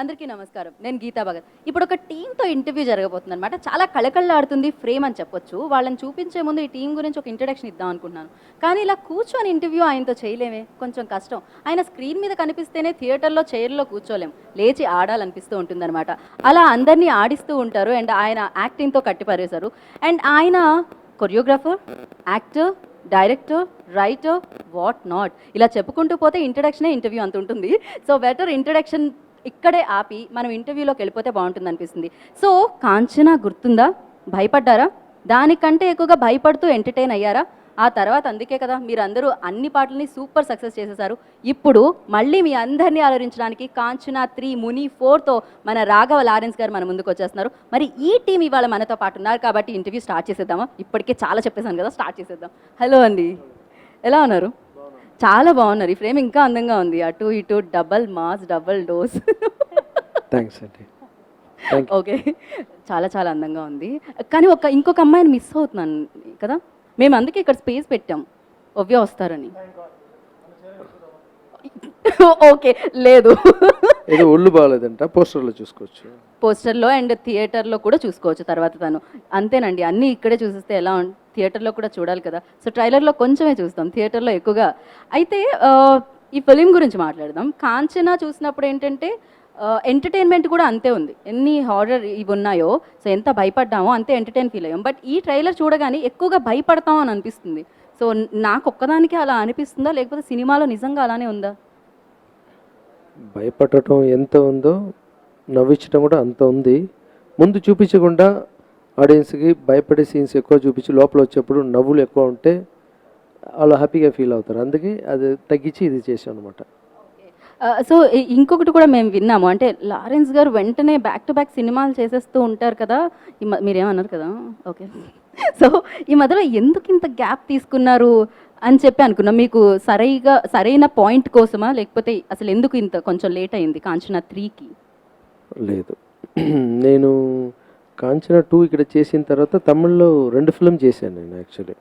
అందరికీ నమస్కారం. నేను గీతా భగత్. ఇప్పుడు ఒక టీమ్‌తో ఇంటర్వ్యూ జరగబోతుందన్నమాట. చాలా కళకళలాడుతుంది ఫ్రేమ్ అని చెప్పొచ్చు. వాళ్ళని చూపించే ముందు ఈ టీమ్ గురించి ఒక ఇంట్రడక్షన్ ఇద్దాం అనుకుంటున్నాను. కానీ ఇలా కూర్చొని ఇంటర్వ్యూ ఆయనతో చేయలేమే, కొంచెం కష్టం. ఆయన స్క్రీన్ మీద కనిపిస్తేనే థియేటర్‌లో చైర్‌లో కూర్చోలేం. లేచి ఆడాలనిపిస్తూ ఉంటుందన్నమాట. అలా అందరినీ ఆడిస్తూ ఉంటారు. అండ్ ఆయన యాక్టింగ్‌తో కట్టిపడేశారు. అండ్ ఆయన choreographer, actor, director, writer, what not ఇలా చెప్పుకుంటూ పోతే ఇంట్రడక్షనే ఇంటర్వ్యూ అంత ఉంటుంది. సో బెటర్ ఇంట్రడక్షన్ ఇక్కడే ఆపి మనం ఇంటర్వ్యూలోకి వెళ్ళిపోతే బాగుంటుంది అనిపిస్తుంది. సో కాంచన గుర్తుందా? భయపడ్డారా? దానికంటే ఎక్కువగా భయపడుతూ ఎంటర్టైన్ అయ్యారా? ఆ తర్వాత అందుకే కదా మీరందరూ అన్ని పాటల్ని సూపర్ సక్సెస్ చేసేసారు. ఇప్పుడు మళ్ళీ మీ అందరినీ అలరించడానికి కాంచన 3 ముని 4తో మన రాఘవ లారెన్స్ గారు మన ముందుకు వచ్చేస్తున్నారు. మరి ఈ టీం ఇవాళ మనతో పాటు ఉన్నారు కాబట్టి ఇంటర్వ్యూ స్టార్ట్ చేసేద్దామా? ఇప్పటికే చాలా చెప్పేశాను కదా, స్టార్ట్ చేసేద్దాం. హలో అండి, ఎలా ఉన్నారు? చాలా బాగున్నారు. ఈ ఫ్రేమ్ ఇంకా అందంగా ఉంది. అటు ఇటు double mass, double dose. Thanks అండి. ఓకే, చాలా చాలా అందంగా ఉంది. కానీ ఇంకొక అమ్మాయిని మిస్ అవుతున్నాను కదా. మేము అందుకే ఇక్కడ స్పేస్ పెట్టాం, ఒవ్య వస్తారని. ఓకే, లేదు, ఏదో ఒళ్ళు బాగాలేదంట, పోస్టర్లో చూసుకోవచ్చు. పోస్టర్లో అండ్ థియేటర్లో కూడా చూసుకోవచ్చు తర్వాత తను. అంతేనండి, అన్నీ ఇక్కడే చూసిస్తే ఎలా థియేటర్లో కూడా చూడాలి కదా. సో ట్రైలర్లో కొంచెమే చూస్తాం, థియేటర్లో ఎక్కువగా. అయితే ఈ ఫిలిం గురించి మాట్లాడదాం. కాంచన చూసినప్పుడు ఏంటంటే ఎంటర్టైన్మెంట్ కూడా అంతే ఉంది. ఎన్ని హారర్ ఇవి ఉన్నాయో, సో ఎంత భయపడ్డామో అంతే ఎంటర్టైన్ ఫీల్ అయ్యాం. బట్ ఈ ట్రైలర్ చూడగానే ఎక్కువగా భయపడతాం అని అనిపిస్తుంది. సో నాకు ఒక్కదానికి అలా అనిపిస్తుందా, లేకపోతే సినిమాలో నిజంగా అలానే ఉందా? భయపడటం ఎంత ఉందో నవ్వించడం కూడా అంత ఉంది. ముందు చూపించకుండా ఆడియన్స్కి భయపడే సీన్స్ ఎక్కువ చూపించి లోపల వచ్చేప్పుడు నవ్వులు ఎక్కువ ఉంటే వాళ్ళు హ్యాపీగా ఫీల్ అవుతారు. అందుకే అది తగ్గించి ఇది చేసాం అనమాట. సో ఇంకొకటి కూడా మేము విన్నాము, అంటే లారెన్స్ గారు వెంటనే బ్యాక్ టు బ్యాక్ సినిమాలు చేసేస్తూ ఉంటారు కదా. మీరేమన్నారు కదా. ఓకే, సో ఈ మధ్యలో ఎందుకు ఇంత గ్యాప్ తీసుకున్నారు అని చెప్పి అనుకున్నాం. మీకు సరైన పాయింట్ కోసమా, లేకపోతే అసలు ఎందుకు ఇంత కొంచెం లేట్ అయింది కాంచన 3కి? లేదు, నేను కాంచన 2 ఇక్కడ చేసిన తర్వాత తమిళ్లో 2 ఫిలిం చేశాను నేను. యాక్చువల్లీ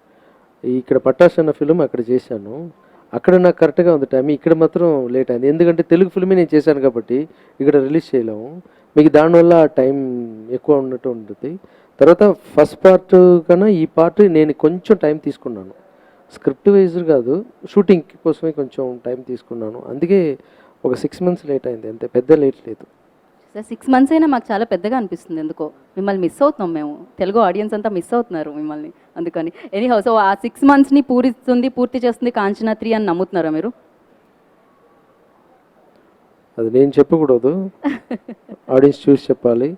ఇక్కడ పటాష్ అన్న ఫిలిం అక్కడ చేశాను. అక్కడ నాకు కరెక్ట్గా ఉంది టైం. ఇక్కడ మాత్రం లేట్ అయింది, ఎందుకంటే తెలుగు ఫిల్మే నేను చేశాను కాబట్టి ఇక్కడ రిలీజ్ చేయలేము. మీకు దానివల్ల టైం ఎక్కువ ఉన్నట్టు ఉంటుంది. తర్వాత ఫస్ట్ పార్ట్ కన్నా ఈ పార్ట్ నేను కొంచెం టైం తీసుకున్నాను. స్క్రిప్ట్ వైజ్ కాదు, షూటింగ్ కోసమే కొంచెం టైం తీసుకున్నాను. అందుకే ఒక 6 months లేట్ అయింది, అంతే, పెద్ద లేట్ లేదు. సార్ 6 months అయినా మాకు చాలా పెద్దగా అనిపిస్తుంది. ఎందుకో మిమ్మల్ని మిస్ అవుతున్నాం మేము, తెలుగు ఆడియన్స్ అంతా మిస్ అవుతున్నారు మిమ్మల్ని. అందుకని ఎనీహౌ, సో ఆ 6 monthsని పూర్తి చేస్తుంది కాంచన 3 అని నమ్ముతున్నారా మీరు? అది నేను చెప్పకూడదు, ఆడియన్స్ చూసి చెప్పాలి.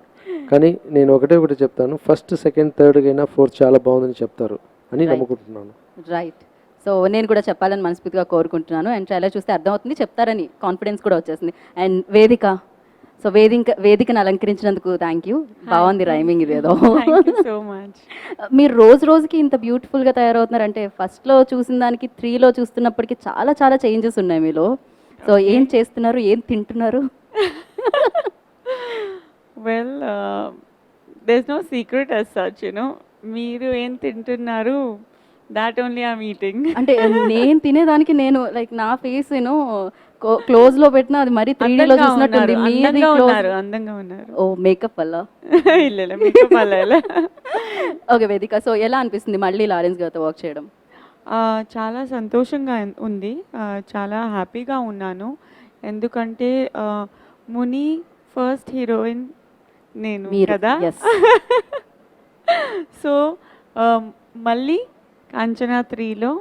కానీ నేను ఒకటి చెప్తాను, ఫస్ట్, సెకండ్, థర్డ్ అయినా 4th చాలా బాగుందని చెప్తారు అని నమ్ముకుంటున్నాను. రైట్. సో నేను కూడా చెప్పాలని మనస్ఫూర్తిగా కోరుకుంటున్నాను. అండ్ ట్రైలర్ చూస్తే అర్థమవుతుంది, చెప్తారని కాన్ఫిడెన్స్ కూడా వచ్చేసింది. అండ్ వేదిక, సో వేదికను అలంకరించినందుకు థ్యాంక్ యూ. బాగుంది రైమింగ్ ఇదేదో. So much. మీరు రోజుకి ఇంత బ్యూటిఫుల్గా తయారవుతున్నారు అంటే ఫస్ట్లో చూసిన దానికి 3లో చూస్తున్నప్పటికీ చాలా చాలా చేంజెస్ ఉన్నాయి మీలో. సో ఏం చేస్తున్నారు, ఏం తింటున్నారు? Well, there is no secret as such, మీరు ఏం తింటున్నారు, దాట్ ఓన్లీ ఐమ్ ఈటింగ్. అంటే నేను తినేదానికి నేను లైక్ నా ఫేస్ క్లోజ్ లో పెట్టినా అది మరి 3Dలో చూసినట్టుంది. అందంగా ఉన్నారు. ఓ మేకప్ వల్ల? ಇಲ್ಲ మేకప్ వల్ల. ఓకే వేదిక, సో ఎలా అనిపిస్తుంది మళ్ళీ లారెన్స్ గారితో వర్క్ చేయడం? చాలా సంతోషంగా ఉంది, చాలా హ్యాపీగా ఉన్నాను. ఎందుకంటే ముని ఫస్ట్ హీరోయిన్ నేను కదా. సో మళ్ళీ కాంచన 3లో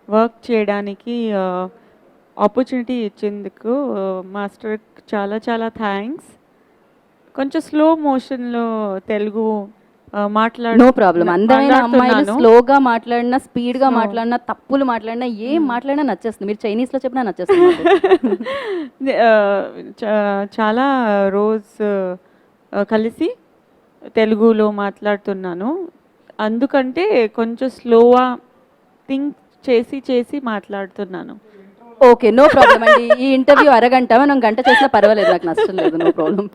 వర్క్ చేయడానికి ఆపర్చునిటీ ఇచ్చేందుకు మాస్టర్ చాలా చాలా థ్యాంక్స్. కొంచెం స్లో మోషన్లో తెలుగు నో ప్రాబ్లం. అందమైన అమ్మాయిలు స్లోగా మాట్లాడినా, స్పీడ్గా మాట్లాడినా, తప్పులు మాట్లాడినా, ఏం మాట్లాడినా నచ్చేస్తుంది. మీరు చైనీస్లో చెప్పినా నచ్చేస్తుంది. చాలా రోజు కలిసి తెలుగులో మాట్లాడుతున్నాను, అందుకంటే కొంచెం స్లోగా థింక్ చేసి మాట్లాడుతున్నాను. ఓకే, నో ప్రాబ్లం అండి. ఈ ఇంటర్వ్యూ అరగంట, మనం గంట చేసినా పర్వాలేదు, నాకు నష్టం లేదు, నో ప్రాబ్లం.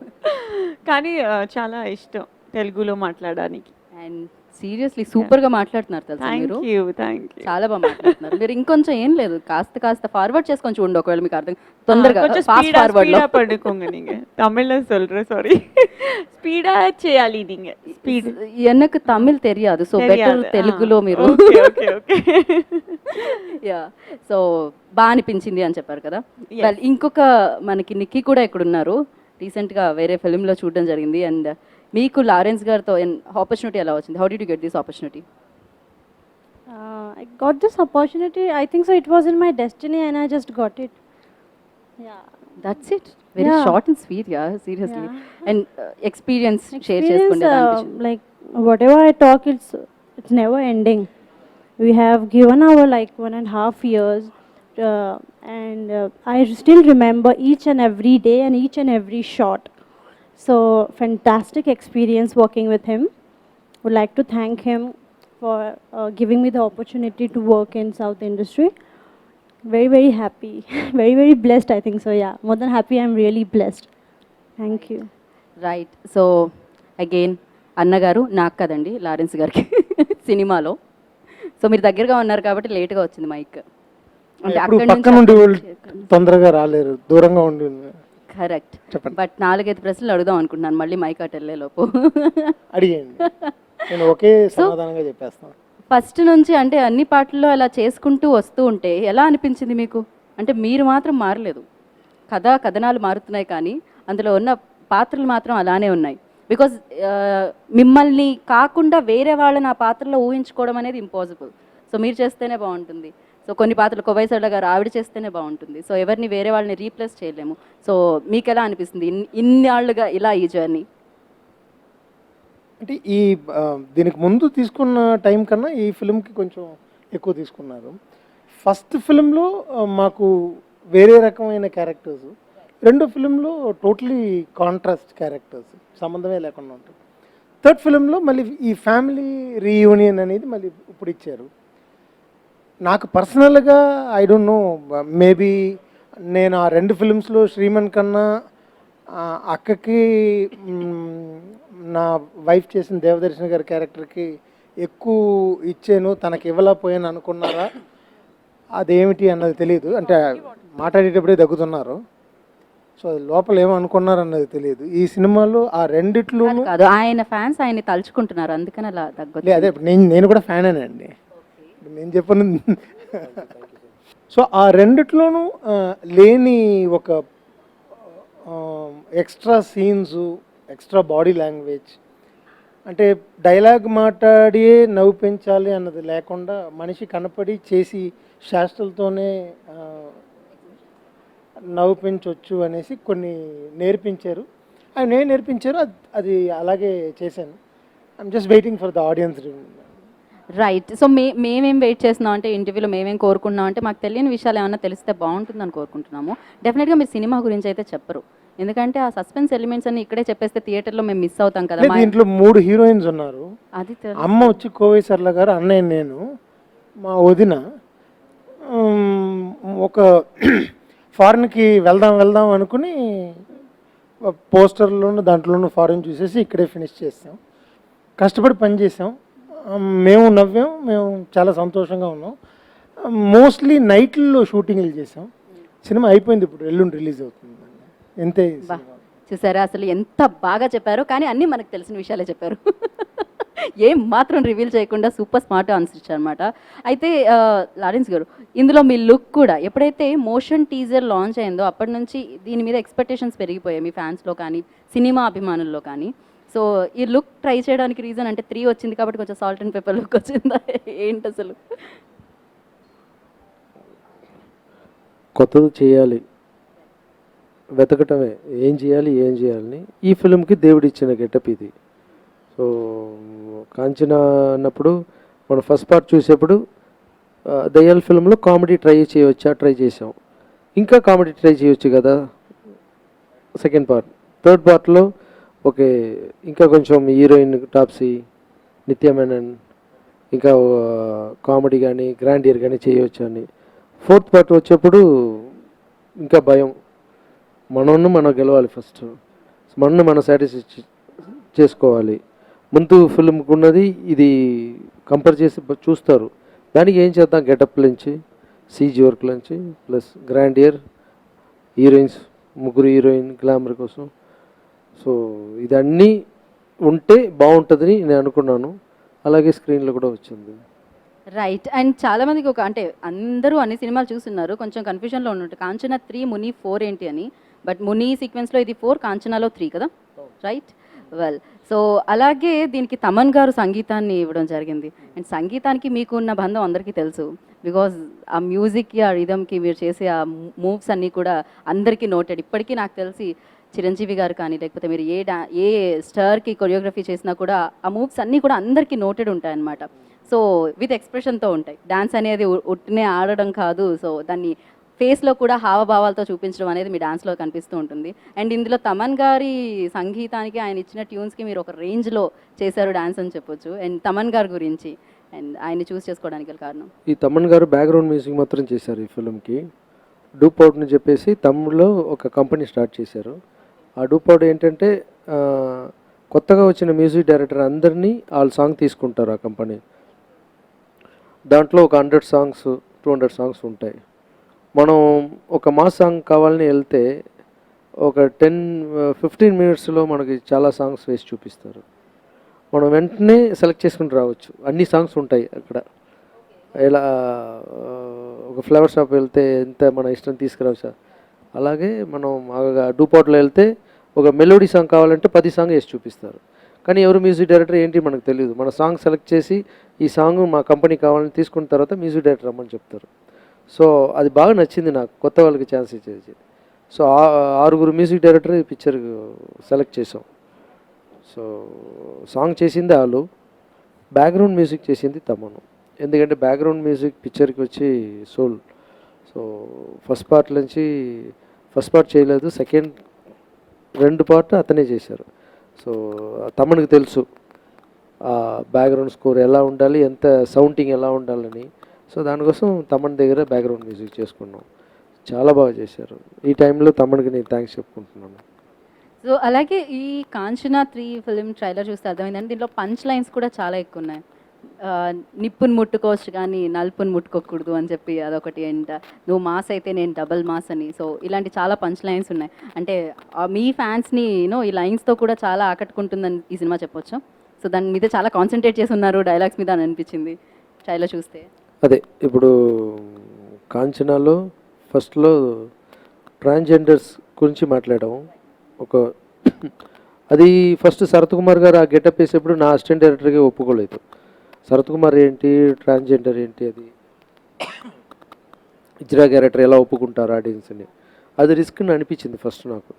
కానీ చాలా ఇష్టం తెలుగులో మాట్లాడడానికి. అండ్ సీరియస్లీ సూపర్గా మాట్లాడుతున్నారు తెలుసా మీరు. Thank you. చాలా బాగా మాట్లాడుతున్నారు మీరు. ఇంకొంచెం ఏం లేదు, కాస్త ఫార్వర్డ్ చేసుకొని చూడండి ఒకవేళ మీకు అర్థం తొందరగా ఫాస్ట్ ఫార్వర్డ్ లో. படுக்கோங்க நீங்க தமிழ்ல சொல்றேன் சாரி ஸ்பீடா చేయాలి நீங்க స్పీడ్. எனக்கு தமிழ் தெரியாது, సో బెటర్ తెలుగులో మీరు. Okay okay okay yeah, so బాగా అనిపించింది అని చెప్పారు కదా. Yes. Well, ఇంకొక మనకి నిక్కీ కూడా ఇక్కడ ఉన్నారు, రీసెంట్గా వేరే ఫిలింలో చూడడం జరిగింది. అండ్ మీకు లారెన్స్ గారితో ఆపర్చునిటీ ఎలా వచ్చింది? How did you get this opportunity? I got this opportunity. I think so. It was in my destiny, and I just got it. Yeah. That's it, very Yeah. Short and sweet. Yeah, seriously. Yeah. And experience share Experience, చేసుకుంటే like whatever I talk, it's never ending. We have given our like 1.5 years, and I still remember each and every day and each and every shot. So fantastic experience working with him. Would like to thank him for giving me the opportunity to work in South industry. Very very happy, very very blessed. I think so. Yeah, more than happy. I'm really blessed. Thank you. Right. So again అన్నగారు నాకు కదండి, Lawrence గారికి సినిమాలో. So మీరు దగ్గరగా ఉన్నారు కాబట్టి లేట్గా వచ్చింది మైక్. అంటే ఇప్పుడు పక్క నుండి వాళ్ళు తొందరగా రాలేరు, దూరంగా ఉండి. కరెక్ట్. చెప్పండి. బట్ 4-5 ప్రశ్నలు అడుగుదాం అనుకుంటున్నాను మళ్ళీ మైక్ అటు వెళ్ళే లోపు. అడిగేయండి, నేను ఒకే సమాధానంగా చెప్పేస్తాను. ఫస్ట్ నుంచి అంటే అన్ని పాటల్లో అలా చేసుకుంటూ వస్తూ ఉంటే ఎలా అనిపించింది మీకు? అంటే మీరు మాత్రం మారలేదు, కథనాలు మారుతున్నాయి కానీ అందులో ఉన్న పాత్రలు మాత్రం అలానే ఉన్నాయి. బికాజ్ మిమ్మల్ని కాకుండా వేరే వాళ్ళని ఆ పాత్రలో ఊహించుకోవడం అనేది ఇంపాసిబుల్. సో మీరు చేస్తేనే బాగుంటుంది. సో కొన్ని పాత్రలు కొవైసళ్ళ గారు ఆవిడ చేస్తేనే బాగుంటుంది. సో ఎవరిని వేరే వాళ్ళని రీప్లేస్ చేయలేము. సో మీకు ఎలా అనిపిస్తుంది ఇన్నాళ్ళుగా ఇలా ఈ జర్నీ? అంటే ఈ దీనికి ముందు తీసుకున్న టైం కన్నా ఈ ఫిల్మ్కి కొంచెం ఎక్కువ తీసుకున్నారు. ఫస్ట్ ఫిల్మ్లో మాకు వేరే రకమైన క్యారెక్టర్స్, రెండో ఫిల్మ్లో టోటలీ కాంట్రాస్ట్ క్యారెక్టర్స్, సంబంధమే లేకుండా ఉంటుంది. థర్డ్ ఫిల్మ్లో మళ్ళీ ఈ ఫ్యామిలీ రీయూనియన్ అనేది మళ్ళీ ఇప్పుడు ఇచ్చారు. నాకు పర్సనల్గా ఐ డోంట్ నో, మేబీ నేను ఆ 2 ఫిల్మ్స్లో శ్రీమన్ కన్నా అక్కకి నా వైఫ్ చేసిన దేవదర్శన్ గారి క్యారెక్టర్కి ఎక్కువ ఇచ్చాను, తనకి ఇవ్వలేకపోయాను అనుకున్నారా, అదేమిటి అన్నది తెలియదు. అంటే మాట్లాడేటప్పుడే దగ్గుతున్నారు, సో అది లోపల ఏమనుకున్నారు అన్నది తెలియదు. ఈ సినిమాలో ఆ రెండిట్లోనూ కాదు, ఆయన ఫ్యాన్స్ ఆయన్ని తలుచుకుంటున్నారు అందుకని అలా తగ్గొచ్చు. అదే నేను కూడా ఫ్యానేనే అండి, నేను చెప్పను. సో ఆ రెండిట్లోనూ లేని ఒక extra scenes, extra body language, అంటే డైలాగ్ మాట్లాడి నవ్వు పెంచాలి అన్నది లేకుండా మనిషి కనపడి చేసి శాస్త్రాలతోనే నవ్వు పెంచవచ్చు అనేసి కొన్ని నేర్పించారు. ఆయన ఏం నేర్పించారు అది అలాగే చేశాను. I'm just waiting for the audience. Right. So మేమేం వెయిట్ చేస్తున్నాం అంటే ఇంటర్వ్యూలో మేమేం కోరుకున్నాం అంటే మాకు తెలియని విషయాలు ఏమన్నా తెలిస్తే బాగుంటుందని కోరుకుంటున్నాము. డెఫినెట్గా మీరు సినిమా గురించి అయితే చెప్పరు, ఎందుకంటే ఆ సస్పెన్స్ ఎలిమెంట్స్ అన్ని ఇక్కడే చెప్పేస్తే థియేటర్లో మేము మిస్ అవుతాం కదా. దీంట్లో 3 హీరోయిన్స్ ఉన్నారు. అది అమ్మ వచ్చి కోవై సర్ల గారు, అన్నయ్య నేను, మా వదిన. ఒక ఫారిన్కి వెళ్దాం అనుకుని పోస్టర్లోను దాంట్లోనూ ఫారిన్ చూసేసి ఇక్కడే ఫినిష్ చేసాం. కష్టపడి పని చేసాం, మేము నవ్వాం, మేము చాలా సంతోషంగా ఉన్నాం. మోస్ట్లీ నైట్లో షూటింగ్లు చేసాం. సినిమా అయిపోయింది, ఇప్పుడు ఎల్లుండి రిలీజ్ అవుతుంది. ఎంతే చూసారా అసలు ఎంత బాగా చెప్పారో, కానీ అన్నీ మనకు తెలిసిన విషయాలే చెప్పారు. ఏం మాత్రం రివీల్ చేయకుండా సూపర్ స్మార్ట్ ఆన్సర్ ఇచ్చారనమాట. అయితే లారెన్స్ గారు, ఇందులో మీ లుక్ కూడా ఎప్పుడైతే మోషన్ టీజర్ లాంచ్ అయిందో అప్పటి నుంచి దీని మీద ఎక్స్పెక్టేషన్స్ పెరిగిపోయాయి మీ ఫ్యాన్స్లో కానీ సినిమా అభిమానుల్లో కానీ. సో ఈ లుక్ ట్రై చేయడానికి రీజన్ అంటే 3 వచ్చింది కాబట్టి కొంచెం సాల్ట్ అండ్ పెప్పర్ లుక్ వచ్చిందా ఏంటి అసలు? కొత్తది చేయాలి, వెతకటమే ఏం చేయాలని. ఈ ఫిల్మ్కి దేవుడు ఇచ్చిన గెటప్ ఇది. సో కాంచన అన్నప్పుడు మనం ఫస్ట్ పార్ట్ చూసేప్పుడు దయ్యాల ఫిల్మ్లో కామెడీ ట్రై చేసాం, ఇంకా కామెడీ ట్రై చేయొచ్చు కదా సెకండ్ పార్ట్. థర్డ్ పార్ట్లో ఓకే ఇంకా కొంచెం హీరోయిన్ టాప్సీ, నిత్య మేనన్, ఇంకా కామెడీ కానీ గ్రాండియర్ కానీ చేయవచ్చు అని. ఫోర్త్ పార్ట్ వచ్చేప్పుడు ఇంకా భయం, మనం గెలవాలి, ఫస్ట్ మనం సాటిస్ఫై చేసుకోవాలి. ముందు ఫిల్మ్కి ఉన్నది ఇది కంపేర్ చేసి చూస్తారు. దానికి ఏం చేద్దాం, గెటప్ నుంచి సీజీ వర్క్ నుంచి ప్లస్ గ్రాండియర్ హీరోయిన్స్, ముగ్గురు హీరోయిన్ గ్లామర్ కోసం. సో ఇదన్నీ ఉంటే బాగుంటుందని నేను అనుకున్నాను. అలాగే స్క్రీన్లో కూడా వచ్చింది. రైట్. అండ్ చాలా మందికి ఒక అంటే అందరూ అన్ని సినిమాలు చూస్తున్నారు, కొంచెం కన్ఫ్యూజన్లో ఉన్నట్టు కాంచనా 3 ముని 4 ఏంటి అని. బట్ ముని సీక్వెన్స్లో ఇది 4, కాంచనాలో 3 కదా, రైట్? వెల్, సో అలాగే దీనికి తమన్ గారు సంగీతాన్ని ఇవ్వడం జరిగింది. అండ్ సంగీతానికి మీకు ఉన్న బంధం అందరికీ తెలుసు, బికాజ్ ఆ మ్యూజిక్కి ఆ రిథమ్కి మీరు చేసే ఆ మూవ్స్ అన్నీ కూడా అందరికీ నోటెడ్. ఇప్పటికీ నాకు తెలిసి చిరంజీవి గారు కానీ లేకపోతే మీరు ఏ స్టార్కి కొరియోగ్రఫీ చేసినా కూడా ఆ మూవ్స్ అన్నీ కూడా అందరికీ నోటెడ్ ఉంటాయన్నమాట. సో విత్ ఎక్స్ప్రెషన్తో ఉంటాయి. డాన్స్ అనేది ఉట్టినే ఆడడం కాదు, సో దాన్ని ఫేస్లో కూడా హావభావాలతో చూపించడం అనేది మీ డాన్స్లో కనిపిస్తూ ఉంటుంది. అండ్ ఇందులో తమన్ గారి సంగీతానికి ఆయన ఇచ్చిన ట్యూన్స్కి మీరు ఒక రేంజ్లో చేశారు డాన్స్ అని చెప్పొచ్చు. అండ్ తమన్ గారి గురించి అండ్ ఆయన్ని చూస్ చేసుకోవడానికి గల కారణం? ఈ తమన్ గారు బ్యాక్గ్రౌండ్ మ్యూజిక్ మాత్రం చేశారు ఈ ఫిల్మ్కి. డూపౌట్ని చెప్పేసి తమిళ్లో ఒక కంపెనీ స్టార్ట్ చేశారు. ఆ డూపౌట్ ఏంటంటే కొత్తగా వచ్చిన మ్యూజిక్ డైరెక్టర్ అందరినీ వాళ్ళ సాంగ్ తీసుకుంటారు ఆ కంపెనీ. దాంట్లో ఒక 100 సాంగ్స్ 200 సాంగ్స్ ఉంటాయి. మనం ఒక మాస్ సాంగ్ కావాలని వెళ్తే ఒక 10-15 మినిట్స్లో మనకి చాలా సాంగ్స్ వేసి చూపిస్తారు. మనం వెంటనే సెలెక్ట్ చేసుకుని రావచ్చు. అన్ని సాంగ్స్ ఉంటాయి అక్కడ. ఇలా ఒక ఫ్లవర్ షాప్ వెళ్తే ఎంత మన ఇష్టం తీసుకురావచ్చు. అలాగే మనం డూపాట్లో వెళ్తే ఒక మెలోడీ సాంగ్ కావాలంటే 10 సాంగ్ వేసి చూపిస్తారు. కానీ ఎవరు మ్యూజిక్ డైరెక్టర్ ఏంటి మనకు తెలియదు. మన సాంగ్ సెలెక్ట్ చేసి ఈ సాంగ్ మా కంపెనీ కావాలని తీసుకున్న తర్వాత మ్యూజిక్ డైరెక్టర్ రమ్మని చెప్తారు. సో అది బాగా నచ్చింది నాకు, కొత్త వాళ్ళకి ఛాన్స్ ఇచ్చేది. సో 6 మ్యూజిక్ డైరెక్టర్ ఈ పిక్చర్ సెలెక్ట్ చేసాం. సో సాంగ్ చేసింది వాళ్ళు, బ్యాక్గ్రౌండ్ మ్యూజిక్ చేసింది తమను. ఎందుకంటే బ్యాక్గ్రౌండ్ మ్యూజిక్ పిక్చర్కి వచ్చి సోల్. సో ఫస్ట్ పార్ట్ చేయలేదు, సెకండ్ 2 పార్ట్ అతనే చేశారు. సో తమనికి తెలుసు ఆ బ్యాక్గ్రౌండ్ స్కోర్ ఎలా ఉండాలి, ఎంత సౌండింగ్ ఎలా ఉండాలని. సో దానికోసం తమన్ దగ్గర బ్యాక్గ్రౌండ్ మ్యూజిక్ చేసుకున్నాం. చాలా బాగా చేశారు. ఈ టైంలో తమన్కి నేను థ్యాంక్స్ చెప్పుకుంటున్నాను. సో అలాగే ఈ కాంచనా 3 ఫిల్మ్ ట్రైలర్ చూస్తే అర్థమైందండి, దీంట్లో పంచ్ లైన్స్ కూడా చాలా ఎక్కువ ఉన్నాయి. నిప్పుని ముట్టుకోవచ్చు కానీ నలుపుని ముట్టుకోకూడదు అని చెప్పి అదొకటి. అండ్ నువ్వు మాస్ అయితే నేను డబల్ మాస్ అని. సో ఇలాంటి చాలా పంచ్ లైన్స్ ఉన్నాయి. అంటే మీ ఫ్యాన్స్ని ఈ లైన్స్తో కూడా చాలా ఆకట్టుకుంటుందని ఈ సినిమా చెప్పొచ్చు. సో దాని మీద చాలా కాన్సన్ట్రేట్ చేసి ఉన్నారు డైలాగ్స్ మీద అని అనిపించింది ట్రైలర్ చూస్తే. అదే ఇప్పుడు కాంచనాలో ఫస్ట్లో ట్రాన్స్జెండర్స్ గురించి మాట్లాడాము. అది ఫస్ట్ శరత్ కుమార్ గారు ఆ గెటప్ వేసేప్పుడు నా అసిస్టెంట్ డైరెక్టర్గా ఒప్పుకోలేదు. శరత్ కుమార్ ఏంటి, ట్రాన్స్జెండర్ ఏంటి, అది ఇజ్రా క్యారెక్టర్ ఎలా ఒప్పుకుంటారు ఆడియన్స్ని, అది రిస్క్ అని అనిపించింది ఫస్ట్ నాకు.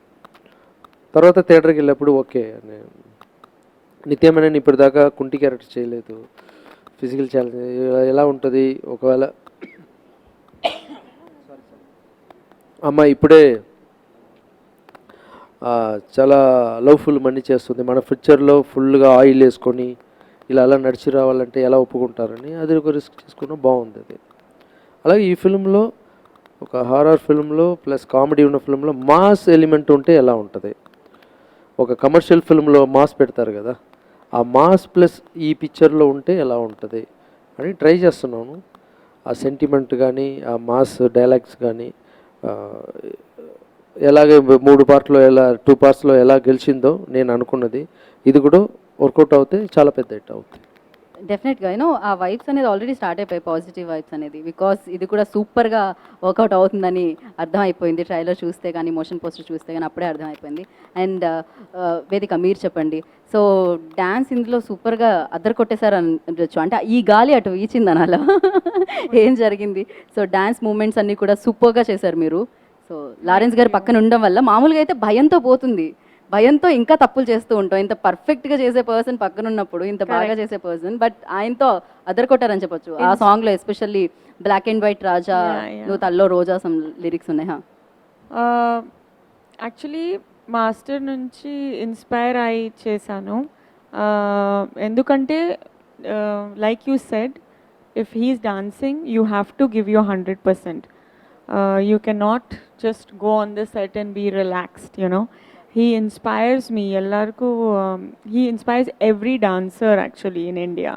తర్వాత థియేటర్కి వెళ్ళినప్పుడు ఓకే. నిత్యమైన ఇప్పటిదాకా కుంటి క్యారెక్టర్ చేయలేదు, ఫిజికల్ ఛాలెంజ్ ఎలా ఉంటుంది, ఒకవేళ అమ్మ ఇప్పుడే చాలా లవ్ఫుల్ మనీ చేస్తుంది, మన ఫ్యూచర్లో ఫుల్గా ఆయిల్ వేసుకొని ఇలా అలా నడిచి రావాలంటే ఎలా ఒప్పుకుంటారని అది ఒక రిస్క్ చేసుకున్నా బాగుంది అది. అలాగే ఈ ఫిల్మ్లో ఒక హారర్ ఫిల్మ్లో ప్లస్ కామెడీ ఉన్న ఫిల్మ్లో మాస్ ఎలిమెంట్ ఉంటే ఎలా ఉంటుంది. ఒక కమర్షియల్ ఫిల్మ్లో మాస్ పెడతారు కదా, ఆ మాస్ ప్లస్ ఈ పిక్చర్లో ఉంటే ఎలా ఉంటుంది అని ట్రై చేస్తున్నాను. ఆ సెంటిమెంట్ కానీ ఆ మాస్ డైలాగ్స్ కానీ ఎలాగే 3 పార్ట్లో ఎలా 2 పార్ట్స్లో ఎలా గెలిచిందో నేను అనుకున్నది ఇది కూడా వర్కౌట్ అవుతే చాలా పెద్ద హిట్ అవుతుంది. డెఫినెట్గా ఆ వైబ్స్ అనేది ఆల్రెడీ స్టార్ట్ అయిపోయాయి, పాజిటివ్ వైబ్స్ అనేది. బికాస్ ఇది కూడా సూపర్గా వర్కౌట్ అవుతుందని అర్థమైపోయింది ట్రైలర్ చూస్తే కానీ మోషన్ పోస్టర్ చూస్తే కానీ అప్పుడే అర్థమైపోయింది. అండ్ వేదిక మీరు చెప్పండి. సో డ్యాన్స్ ఇందులో సూపర్గా అద్దరు కొట్టేశారు అనొచ్చు, అంటే ఈ గాలి అటు వీచిందని అలా ఏం జరిగింది? సో డ్యాన్స్ మూమెంట్స్ అన్నీ కూడా సూపర్గా చేశారు మీరు. సో లారెన్స్ గారు పక్కన ఉండడం వల్ల మామూలుగా అయితే భయంతో పోతుంది, భయంతో ఇంకా తప్పులు చేస్తూ ఉంటాం. ఇంత పర్ఫెక్ట్గా చేసే పర్సన్ పక్కన ఉన్నప్పుడు ఇంత బాగా చేసే పర్సన్, బట్ ఆయనతో అదర్ కొట్టారని చెప్పొచ్చు. ఆ సాంగ్లో ఎస్పెషల్లీ బ్లాక్ అండ్ వైట్ రాజా నువ్వు తల్లో రోజా సమ్ లిరిక్స్ ఉన్నాయి. యాక్చువల్లీ మాస్టర్ నుంచి ఇన్స్పైర్ అయి చేశాను. ఎందుకంటే like you said, if he's dancing you have to give you 100%. You cannot just go on the set and be relaxed, he inspires me. Ellarku, he inspires every dancer actually in India.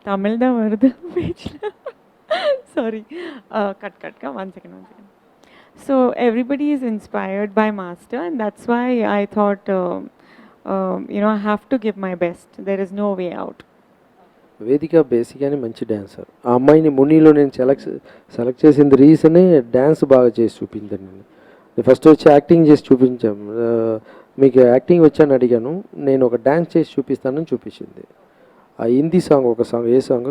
Tamil da varudhu page. Sorry. Cut. One second. So everybody is inspired by Master, and that's why I thought, I have to give my best. There is no way out. వేదిక బేసిక్గానే మంచి dancer. ఆ అమ్మాయిని మునిలో నేను select చేసింది రీజనే dance బాగా చేసి చూపించాను. నేను ఫస్ట్ వచ్చి యాక్టింగ్ చేసి చూపించాం. మీకు యాక్టింగ్ వచ్చాను అడిగాను, నేను ఒక డ్యాన్స్ చేసి చూపిస్తానని చూపించింది. ఆ హిందీ సాంగ్, ఒక సాంగ్, ఏ సాంగ్,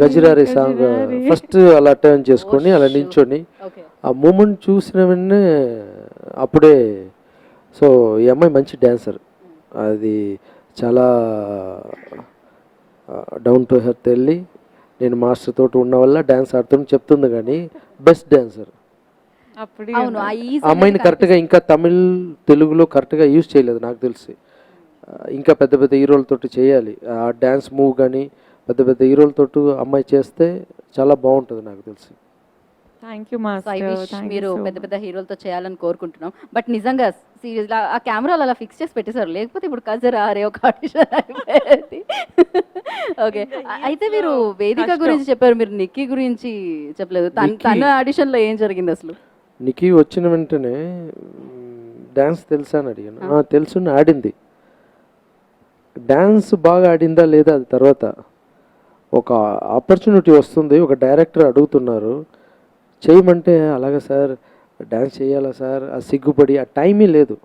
గజిరారే సాంగ్, ఫస్ట్ అలా టర్న్ చేసుకొని అలా నిల్చొని ఆ మూమెంట్ చూసిన వెంటనే అప్పుడే, సో ఈ అమ్మాయి మంచి డ్యాన్సర్. అది చాలా డౌన్ టు హెర్త్ వెళ్ళి నేను మాస్టర్ తోటి ఉన్న వల్ల డ్యాన్స్ ఆడుతుని చెప్తుంది, కానీ బెస్ట్ డ్యాన్సర్. అవును, ఆ easy అమ్మాయిని కరెక్ట్గా ఇంకా తమిళ్ తెలుగులో కరెక్ట్గా యూజ్ చేయలేదు నాకు తెలిసి. ఇంకా పెద్ద పెద్ద హీరోలతోటి చేయాలి ఆ డ్యాన్స్ మూవ్, కానీ పెద్ద పెద్ద హీరోలతోటి అమ్మాయి చేస్తే చాలా బాగుంటుంది నాకు తెలిసి. Thank you, So, I Master. wish Thank మీరు you so పెద్ద much. పెద్ద హీరోలతో చేయాలని కోరుకుంటున్నాం. బట్ నిజంగా సీరియస్ ఆ కెమెరాలు అలా ఫిక్స్ చేసి పెట్టేశారు, లేకపోతే ఇప్పుడు కజరా అరే ఒక ఆడిషన్ అయిపోయేది. ఓకే, అయితే మీరు వేదిక కష్టం. గురించి చెప్పారు, మీరు నిక్కీ గురించి చెప్పలేదు. తన ఆడిషన్లో ఏం జరిగింది అసలు? నికి వచ్చిన వెంటనే డ్యాన్స్ తెలుసా అని అడిగాను. తెలుసు, ఆడింది. డ్యాన్స్ బాగా ఆడిందా లేదా అది తర్వాత. ఒక ఆపర్చునిటీ వస్తుంది, ఒక డైరెక్టర్ అడుగుతున్నారు చేయమంటే, అలాగా సార్ డ్యాన్స్ చేయాలా సార్, ఆ సిగ్గుపడి ఆ టైమే లేదు,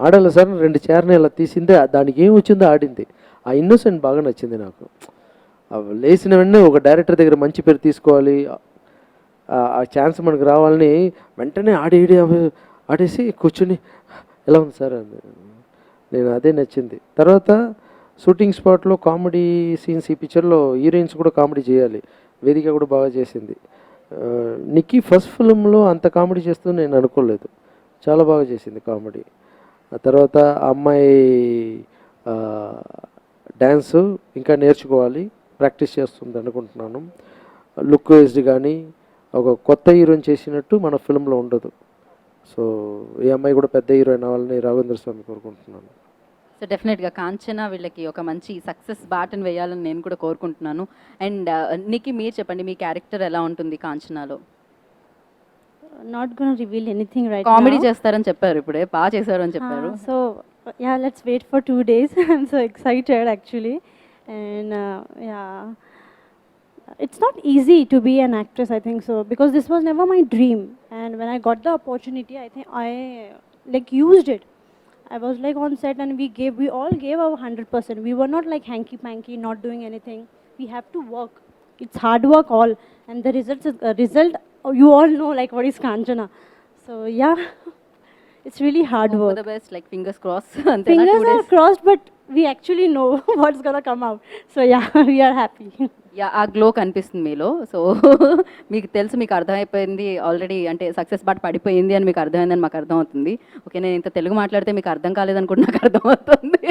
ఆడాలి సార్ 2 చీరని ఇలా తీసిందే, దానికి ఏం వచ్చిందో ఆడింది. ఆ ఇన్నోసెంట్ బాగా నచ్చింది నాకు. లేచిన వెంటనే ఒక డైరెక్టర్ దగ్గర మంచి పేరు తీసుకోవాలి, ఆ ఛాన్స్ మనకు రావాలని వెంటనే ఆడేసి కూర్చుని ఎలా ఉంది సార్ అని. నేను అదే నచ్చింది. తర్వాత షూటింగ్ స్పాట్లో కామెడీ సీన్స్, ఈ పిక్చర్లో హీరోయిన్స్ కూడా కామెడీ చేయాలి, వేదిక కూడా బాగా చేసింది. నిక్కీ ఫస్ట్ ఫిల్మ్లో అంత కామెడీ చేస్తూ నేను అనుకోలేదు, చాలా బాగా చేసింది కామెడీ. ఆ తర్వాత ఆ అమ్మాయి డ్యాన్స్ ఇంకా నేర్చుకోవాలి, ప్రాక్టీస్ చేస్తుంది అనుకుంటున్నాను. లుక్ వైజ్డ్ కానీ ఒక కొత్త హీరోయిన్ చేసినట్టు మన ఫిల్మ్లో ఉండదు. సో ఈ అమ్మాయి కూడా పెద్ద హీరోయిన్ అవ్వాలని రాఘవేంద్ర స్వామి కోరుకుంటున్నాను. సో డెఫినెట్గా కాంచన వీళ్ళకి ఒక మంచి సక్సెస్ బాటను వేయాలని నేను కూడా కోరుకుంటున్నాను. అండ్ నిక్కీ మీరు చెప్పండి, మీ క్యారెక్టర్ ఎలా ఉంటుంది కాంచనాలో? Not gonna reveal anything right comedy now. చేస్తారని చెప్పారు, ఇప్పుడే బాగా చేశారు అని చెప్పారు. So yeah, let's wait for 2 days. I'm so excited actually, and yeah, it's not easy to be an actress, I think so, because this was never my dream. And when I got the opportunity, I think I like used it. I was like on set, and we all gave our 100%. We were not like hanky panky, not doing anything. We have to work. It's hard work all, and the result. You all know like what is Kanchana. So yeah, it's really hard work. The best, like fingers cross. Fingers are crossed, but we actually know what's gonna come out. So yeah, we are happy. Yeah, ఆ glow కనిపిస్తుంది మీలో. So మీకు తెలుసు, మీకు అర్థమైపోయింది already, అంటే success bat పడిపోయింది అని మీకు అర్థమైందని మాకు అర్థమవుతుంది. ఓకే, నేను ఇంత తెలుగు మాట్లాడితే మీకు అర్థం కాలేదని కూడా నాకు అర్థమవుతుంది.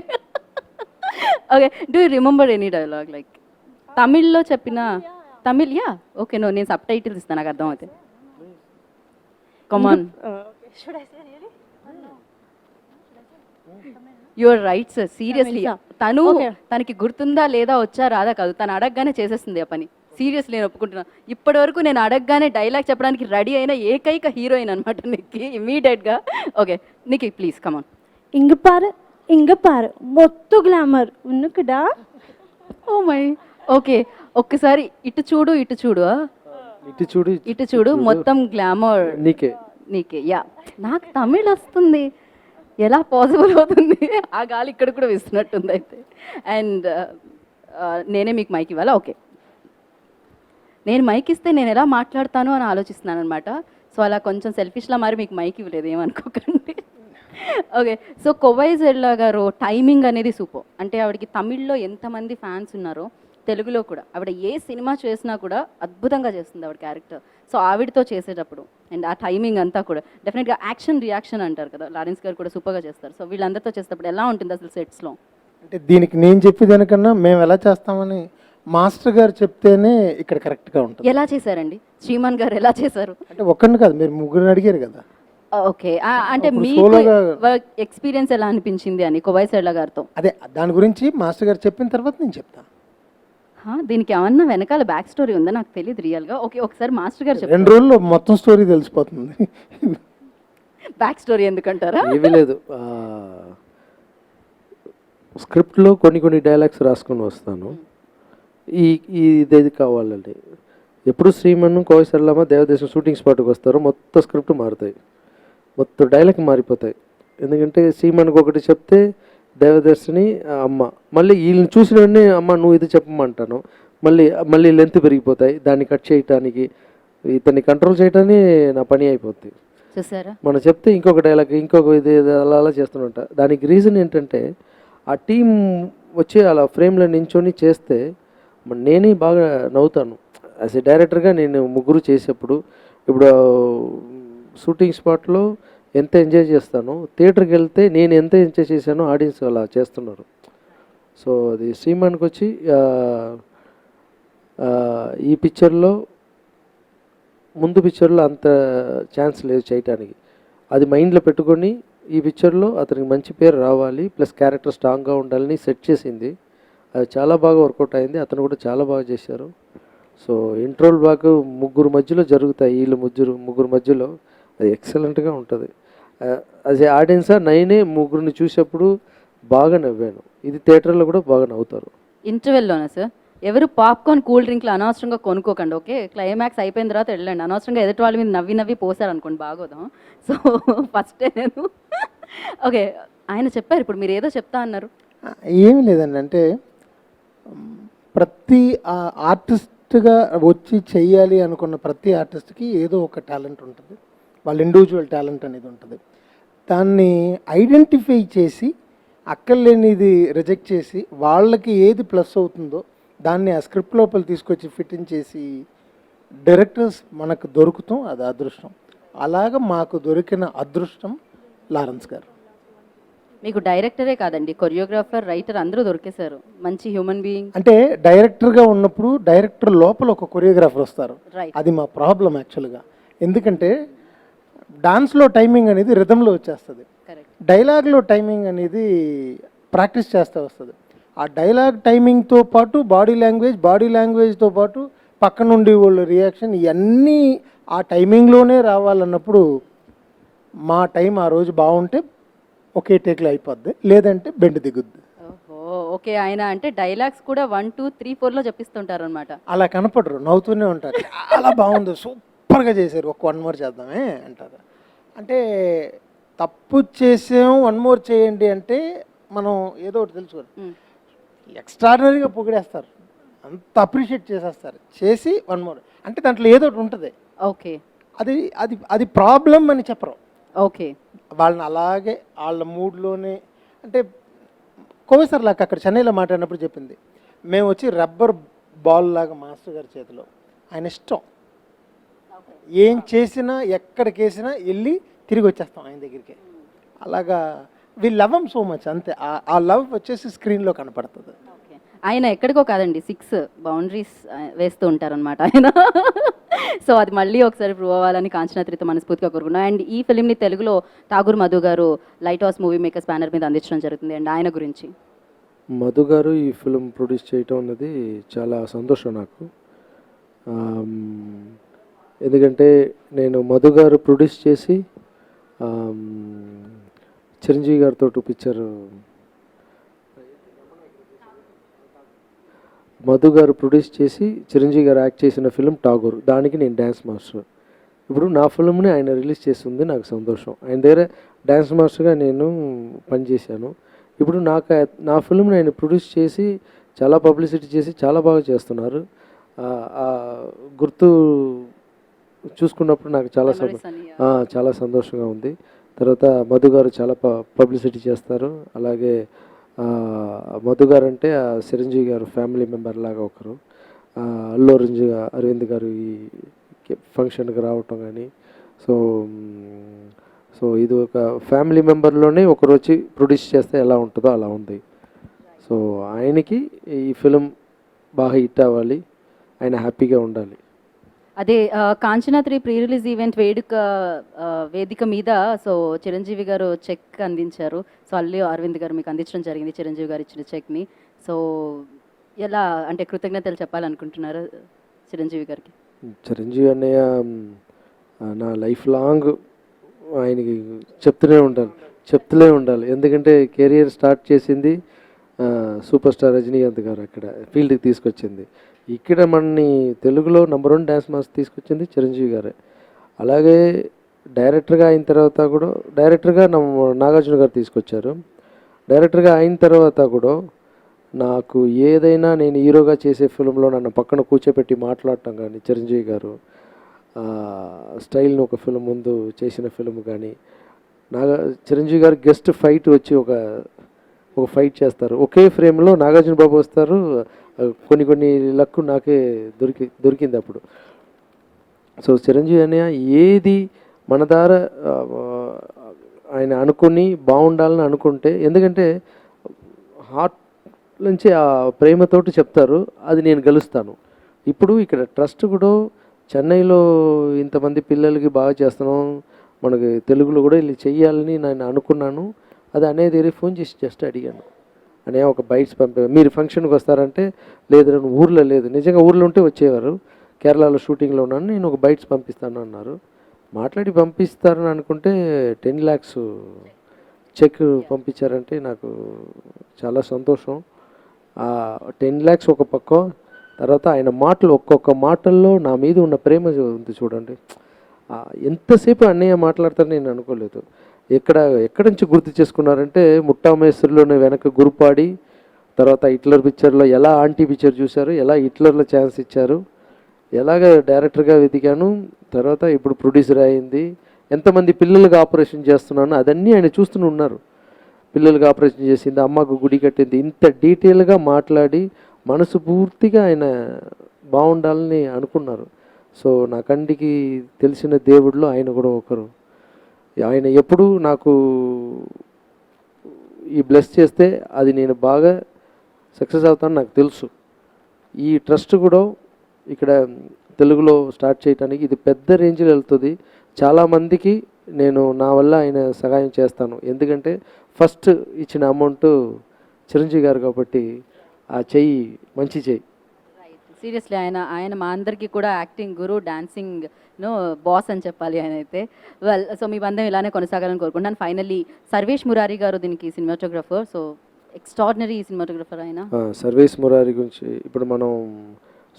Okay, do you remember any dialogue like తమిళ్లో చెప్పిన? Tamil, yeah, okay. నేను సబ్ టైటిల్స్ ఇస్తాను, నాకు అర్థమవుతాయి. కమాన్. Should I say really? Your right sir, seriously. తను Okay. తనకి గుర్తుందా లేదా, వచ్చా రాదా కాదు, తను అడగగానే చేసేస్తుంది ఆ పని. సీరియస్లీ నేను ఒప్పుకుంటున్నాను. ఇప్పటి వరకు నేను అడగగానే డైలాగ్ చెప్పడానికి రెడీ అయిన ఏకైక హీరోయిన్ అనమాట నిక్కీ, ఇమీడియట్గా. Okay Nikki, please come on. ఇంగపారు మొత్తం గ్లామర్ ఉన్నకుడా. ఓ మై, ఓకే, ఒక్కసారి ఇటు చూడు, ఇటు చూడు, ఇటు చూడు, మొత్తం గ్లామర్ నీకే. యా, నాకు తమిళ్ వస్తుంది, ఎలా పాసిబుల్ అవుతుంది? ఆ గాలి ఇక్కడ కూడా వేస్తున్నట్టుంది అయితే. అండ్ నేనే మీకు మైక్ ఇవ్వాలా? ఓకే, నేను మైక్ ఇస్తే నేను ఎలా మాట్లాడతాను అని ఆలోచిస్తున్నాను అనమాట. సో అలా కొంచెం సెల్ఫిష్లా మరి మీకు మైక్ ఇవ్వలేదు, ఏమనుకోకండి. ఓకే, సో కొవై జెల్లా గారు టైమింగ్ అనేది సూపర్. అంటే ఆవిడకి తమిళ్లో ఎంతమంది ఫ్యాన్స్ ఉన్నారో తెలుగులో కూడా ఆవిడ ఏ సినిమా చేసినా కూడా అద్భుతంగా చేస్తుంది ఆవిడ క్యారెక్టర్. సో ఆవిడతో చేసేటప్పుడు అండ్ ఆ టైమింగ్ అంతా కూడా డెఫినెట్గా యాక్షన్ రియాక్షన్ అంటారు కదా, లారెన్స్ గారు కూడా సూపర్గా చేస్తారు. సో వీళ్ళందరితో చేసేటప్పుడు ఎలా ఉంటుంది అసలు సెట్స్లో? అంటే దీనికి నేను చెప్పేదానికన్నా మేము ఎలా చేస్తామని మాస్టర్ గారు చెప్తేనే ఇక్కడ కరెక్ట్గా ఉంటుంది. ఎలా చేశారండి శ్రీమాన్ గారు, ఎలా చేశారు? అంటే ఒక్కరిని కాదు, మీరు ముగ్గురిని అడిగారు కదా. ఓకే. అంటే అప్పుడు మీకు సోలోగా వర్క్ ఎక్స్‌పీరియన్స్ ఎలా అనిపించింది అని కోవైసెడ్ల గారితో? అదే దాని గురించి మాస్టర్ గారు చెప్పిన తర్వాత నేను చెప్తాను. దీనికి ఏమన్నా వెనకాల బ్యాక్ స్టోరీ ఉందా? నాకు తెలీదు రియల్‌గా. ఓకే. ఒకసారి మాస్టర్ గారు 2 చెప్తారా? రోజుల్లో మొత్తం స్టోరీ తెలిసిపోతుంది. బ్యాక్ స్టోరీ ఎందుకంటారా? ఏమీ లేదు. స్క్రిప్ట్లో కొన్ని డైలాగ్స్ రాసుకొని వస్తాను. ఈ ఇదేది కావాలండి. ఎప్పుడు శ్రీమన్ను కోవిసెల్లమ్మ దేవదేశం షూటింగ్ స్పాట్కి వస్తారో మొత్తం స్క్రిప్ట్ మారుతాయి, మొత్తం డైలాగ్ మారిపోతాయి. ఎందుకంటే శ్రీమన్కి ఒకటి చెప్తే దేవదర్శిని అమ్మ మళ్ళీ వీళ్ళని చూసిన వెంటనే అమ్మ నువ్వు ఇది చెప్పమంటాను, మళ్ళీ లెంత్ పెరిగిపోతాయి. దాన్ని కట్ చేయటానికి ఇతన్ని కంట్రోల్ చేయటానికి నా పని అయిపోద్ది. చూసారా? మనం చెప్తే ఇంకొక డైలాగ్ ఇంకొక ఇది అలా చేస్తుంట. దానికి రీజన్ ఏంటంటే ఆ టీం వచ్చి అలా ఫ్రేమ్లో నించొని చేస్తే నేనే బాగా నవ్వుతాను. యాజ్ ఏ డైరెక్టర్గా నేను ముగ్గురు చేసేప్పుడు ఇప్పుడు షూటింగ్ స్పాట్లో ఎంత ఎంజాయ్ చేస్తానో థియేటర్కి వెళ్తే నేను ఎంత ఎంజాయ్ చేశానో ఆడియన్స్ అలా చేస్తున్నారు. సో అది శ్రీమాన్కి వచ్చి ఈ పిక్చర్లో ముందు పిక్చర్లో అంత ఛాన్స్ లేదు చేయటానికి. అది మైండ్లో పెట్టుకొని ఈ పిక్చర్లో అతనికి మంచి పేరు రావాలి ప్లస్ క్యారెక్టర్ స్ట్రాంగ్గా ఉండాలని సెట్ చేసింది. అది చాలా బాగా వర్కౌట్ అయింది. అతను కూడా చాలా బాగా చేశారు. సో ఇంట్రోల్ బాగా ముగ్గురు మధ్యలో జరుగుతాయి. వీళ్ళు ముగ్గురు మధ్యలో అది ఎక్సలెంట్గా ఉంటుంది. యాజ్ ఏ ఆడియన్సా నేనే ముగ్గురిని చూసేప్పుడు బాగా నవ్వాను. ఇది థియేటర్లో కూడా బాగా నవ్వుతారు. ఇంటర్వెల్‌లోనా సార్? ఎవరు పాప్‌కార్న్, కూల్ డ్రింక్‌లు అనవసరంగా కొనుక్కోకండి. ఓకే. క్లైమాక్స్ అయిపోయిన తర్వాత వెళ్ళండి. అనవసరంగా ఎదుటి వాళ్ళ మీద నవ్వి పోసారనుకోండి బాగోదాం. సో ఫస్టే నేను ఓకే. ఆయన చెప్పారు. ఇప్పుడు మీరు ఏదో చెప్తా అన్నారు. ఏమీ లేదండి. అంటే ప్రతి ఆర్టిస్ట్గా వచ్చి చెయ్యాలి అనుకున్న ప్రతి ఆర్టిస్ట్కి ఏదో ఒక టాలెంట్ ఉంటుంది. వాళ్ళ ఇండివిజువల్ టాలెంట్ అనేది ఉంటుంది. దాన్ని ఐడెంటిఫై చేసి అక్కర్లేనిది రిజెక్ట్ చేసి వాళ్ళకి ఏది ప్లస్ అవుతుందో దాన్ని ఆ స్క్రిప్ట్ లోపల తీసుకొచ్చి ఫిట్టింగ్ చేసి డైరెక్టర్స్ మనకు దొరుకుతాం. అది అదృష్టం. అలాగ మాకు దొరికిన అదృష్టం లారెన్స్ గారు. మీకు డైరెక్టరే కాదండి, కొరియోగ్రాఫర్, రైటర్ అందరూ దొరికేశారు. మంచి హ్యూమన్ బీయింగ్. అంటే డైరెక్టర్గా ఉన్నప్పుడు డైరెక్టర్ లోపల ఒక కొరియోగ్రాఫర్ వస్తారు. రైట్. అది మా ప్రాబ్లం యాక్చువల్గా. ఎందుకంటే డాన్స్లో టైమింగ్ అనేది రిథంలో వచ్చేస్తుంది, కరెక్ట్. డైలాగ్లో టైమింగ్ అనేది ప్రాక్టీస్ చేస్తూ వస్తుంది. ఆ డైలాగ్ టైమింగ్తో పాటు బాడీ లాంగ్వేజ్తో పాటు పక్క నుండి వాళ్ళ రియాక్షన్ ఇవన్నీ ఆ టైమింగ్లోనే రావాలన్నప్పుడు మా టైం ఆ రోజు బాగుంటే ఒకే టేక్లో అయిపోద్ది, లేదంటే బెండ్ దిగుద్ది. ఓహో, ఓకే. ఆయన అంటే డైలాగ్స్ కూడా 1, 2, 3, 4లో చెప్పిస్తుంటారు అనమాట. అలా కనపడరు, నవ్వుతూనే ఉంటారు. చాలా బాగుంది, సూపర్గా చేశారు, ఒక 1 మోర్ చేద్దామే అంటారు. అంటే తప్పు చేసాం 1 మోర్ చేయండి అంటే మనం ఏదో ఒకటి తెలుసుకోవాలి. ఎక్స్ట్రాడినరీగా పొగిడేస్తారు, అంత అప్రిషియేట్ చేసేస్తారు, చేసి 1 మోర్ అంటే దాంట్లో ఏదో ఒకటి ఉంటుంది. ఓకే. అది అది అది ప్రాబ్లం అని చెప్పరు. ఓకే. వాళ్ళని అలాగే వాళ్ళ మూడ్లోనే. అంటే కోవిసర్ లాగా అక్కడ చెన్నైలో మాట్లాడినప్పుడు చెప్పింది, మేము వచ్చి రబ్బర్ బాల్ లాగా మాస్టర్ గారి చేతిలో, ఆయన ఇష్టం ఏం చేసినా ఎక్కడికి వేసినా వెళ్ళి తిరిగి వచ్చేస్తాం ఆయన దగ్గరికి. అలాగా we love him so much, అంతే. ఆ లవ్ వచ్చేసి స్క్రీన్లో కనపడుతుంది. ఆయన ఎక్కడికో కాదండి, 6 బౌండరీస్ వేస్తూ ఉంటారనమాట ఆయన. సో అది మళ్ళీ ఒకసారి ప్రూవ్ అవ్వాలని కాంచనాత్రితో మనస్ఫూర్తిగా కోరుకున్నాం. అండ్ ఈ ఫిలింని తెలుగులో ఠాగూర్ మధు గారు light house movie makers banner మీద అందించడం జరుగుతుంది. అండ్ ఆయన గురించి మధు గారు ఈ ఫిలిం ప్రొడ్యూస్ చేయటం అన్నది చాలా సంతోషం నాకు. ఎందుకంటే నేను మధు గారు ప్రొడ్యూస్ చేసి చిరంజీవి గారితో పిక్చర్, మధు గారు ప్రొడ్యూస్ చేసి చిరంజీవి గారు యాక్ట్ చేసిన ఫిలిం ఠాగూర్, దానికి నేను డ్యాన్స్ మాస్టర్. ఇప్పుడు నా ఫిలింని ఆయన రిలీజ్ చేస్తుంది, నాకు సంతోషం. ఆయన దగ్గర డ్యాన్స్ మాస్టర్గా నేను పనిచేశాను. ఇప్పుడు నా ఫిలింని ఆయన ప్రొడ్యూస్ చేసి చాలా పబ్లిసిటీ చేసి చాలా బాగా చేస్తున్నారు. గుర్తు చూసుకున్నప్పుడు నాకు చాలా సంతోషంగా ఉంది. తర్వాత మధు గారు చాలా పబ్లిసిటీ చేస్తారు. అలాగే మధు గారు అంటే చిరంజీవి గారు ఫ్యామిలీ మెంబర్ లాగా ఒకరు. అల్లు అరవింద్ గారు ఈ ఫంక్షన్కి రావటం కానీ, సో ఇది ఒక ఫ్యామిలీ మెంబర్లోనే ఒకరు వచ్చి ప్రొడ్యూస్ చేస్తే ఎలా ఉంటుందో అలా ఉంది. సో ఆయనకి ఈ ఫిలిం బాగా హిట్ అవ్వాలి, ఆయన హ్యాపీగా ఉండాలి. అదే కాంచనా 3 ప్రీ రిలీజ్ ఈవెంట్ వేదిక మీద సో చిరంజీవి గారు చెక్ అందించారు. సో అల్లు అరవింద్ గారు మీకు అందించడం జరిగింది చిరంజీవి గారు ఇచ్చిన చెక్ని. సో ఎలా అంటే కృతజ్ఞతలు చెప్పాలనుకుంటున్నారు చిరంజీవి గారికి? చిరంజీవి అన్నయ్య నా లైఫ్ లాంగ్ ఆయనకి చెప్తూనే ఉండాలి. ఎందుకంటే కెరియర్ స్టార్ట్ చేసింది సూపర్ స్టార్ రజనీకాంత్ గారు అక్కడ ఫీల్డ్కి తీసుకొచ్చింది. ఇక్కడ మనని తెలుగులో నంబర్ 1 డ్యాన్స్ మాస్టర్ తీసుకొచ్చింది చిరంజీవి గారే. అలాగే డైరెక్టర్గా అయిన తర్వాత కూడా డైరెక్టర్గా నాగార్జున గారు తీసుకొచ్చారు. డైరెక్టర్గా అయిన తర్వాత కూడా నాకు ఏదైనా నేను హీరోగా చేసే ఫిల్మ్లో నన్ను పక్కన కూర్చోపెట్టి మాట్లాడటం కానీ చిరంజీవి గారు స్టైల్ని ఒక ఫిల్మ్ ముందు చేసిన ఫిల్మ్ కానీ చిరంజీవి గారు గెస్ట్ ఫైట్ వచ్చి ఒక ఫైట్ చేస్తారు. ఒకే ఫ్రేమ్లో నాగార్జున బాబు వస్తారు. కొన్ని లక్కు నాకే దొరికింది అప్పుడు. సో చిరంజీవి అన్నయ్య ఏది మన ద్వారా ఆయన అనుకుని బాగుండాలని అనుకుంటే, ఎందుకంటే హార్ట్ నుంచి ఆ ప్రేమతోటి చెప్తారు, అది నేను గెలుస్తాను. ఇప్పుడు ఇక్కడ ట్రస్ట్ కూడా చెన్నైలో ఇంతమంది పిల్లలకి బాగా చేస్తున్నాం, మనకి తెలుగులో కూడా ఇలా చెయ్యాలని నేను అనుకున్నాను. అది అనేది ఫోన్ చేసి జస్ట్ అడిగాను, అనే ఒక బైట్స్ మీరు ఫంక్షన్కి వస్తారంటే లేదు నేను ఊర్లో లేదు, నిజంగా ఊర్లో ఉంటే వచ్చేవారు, కేరళలో షూటింగ్లో ఉన్నాను, నేను ఒక బైట్స్ పంపిస్తాను అన్నారు. మాట్లాడి పంపిస్తారని అనుకుంటే 10 lakhs చెక్ పంపించారంటే నాకు చాలా సంతోషం. 10 lakhs ఒక పక్క, తర్వాత ఆయన మాటలు ఒక్కొక్క మాటల్లో నా మీద ఉన్న ప్రేమ ఉంది చూడండి. ఎంతసేపు అన్నయ్య మాట్లాడతారని నేను అనుకోలేదు. ఎక్కడి నుంచి గుర్తు చేసుకున్నారంటే ముట్టామేశ్వరిలోనే వెనక గురుపాడి, తర్వాత హిట్లర్ పిక్చర్లో ఎలా ఆంటీ పిక్చర్ చూశారు, ఎలా హిట్లర్లో ఛాన్స్ ఇచ్చారు, ఎలాగ డైరెక్టర్గా వెతికాను, తర్వాత ఇప్పుడు ప్రొడ్యూసర్ అయింది, ఎంతమంది పిల్లలకు ఆపరేషన్ చేస్తున్నాను అదన్నీ ఆయన చూస్తూనే ఉన్నారు. పిల్లలకు ఆపరేషన్ చేసింది, అమ్మకు గుడి కట్టింది, ఇంత డీటెయిల్గా మాట్లాడి మనసు పూర్తిగా ఆయన బాగుండాలని అనుకున్నారు. సో నా కంటికి తెలిసిన దేవుడిలో ఆయన కూడా ఒకరు. ఆయన ఎప్పుడూ నాకు ఈ బ్లెస్ చేస్తే అది నేను బాగా సక్సెస్ అవుతాను నాకు తెలుసు. ఈ ట్రస్ట్ కూడా ఇక్కడ తెలుగులో స్టార్ట్ చేయడానికి ఇది పెద్ద రేంజ్లో వెళ్తుంది. చాలామందికి నేను నా వల్ల ఆయన సహాయం చేస్తాను, ఎందుకంటే ఫస్ట్ ఇచ్చిన అమౌంట్ చిరంజీవి గారు కాబట్టి ఆ చెయ్యి మంచి చెయ్యి. సీరియస్లీ ఆయన మా అందరికీ కూడా యాక్టింగ్ గురు, డాన్సింగ్ బాస్ అని చెప్పాలి ఆయన అయితే. వెల్, సో మీ బంధం ఇలానే కొనసాగాలని కోరుకుంటున్నాను. ఫైనల్లీ సర్వేష్ మురారి గారు దీనికి సినిమాటోగ్రఫర్, సో ఎక్స్ట్రాడినరీ సినిమాటోగ్రఫర్ ఆయన. సర్వేష్ మురారి గురించి ఇప్పుడు మనం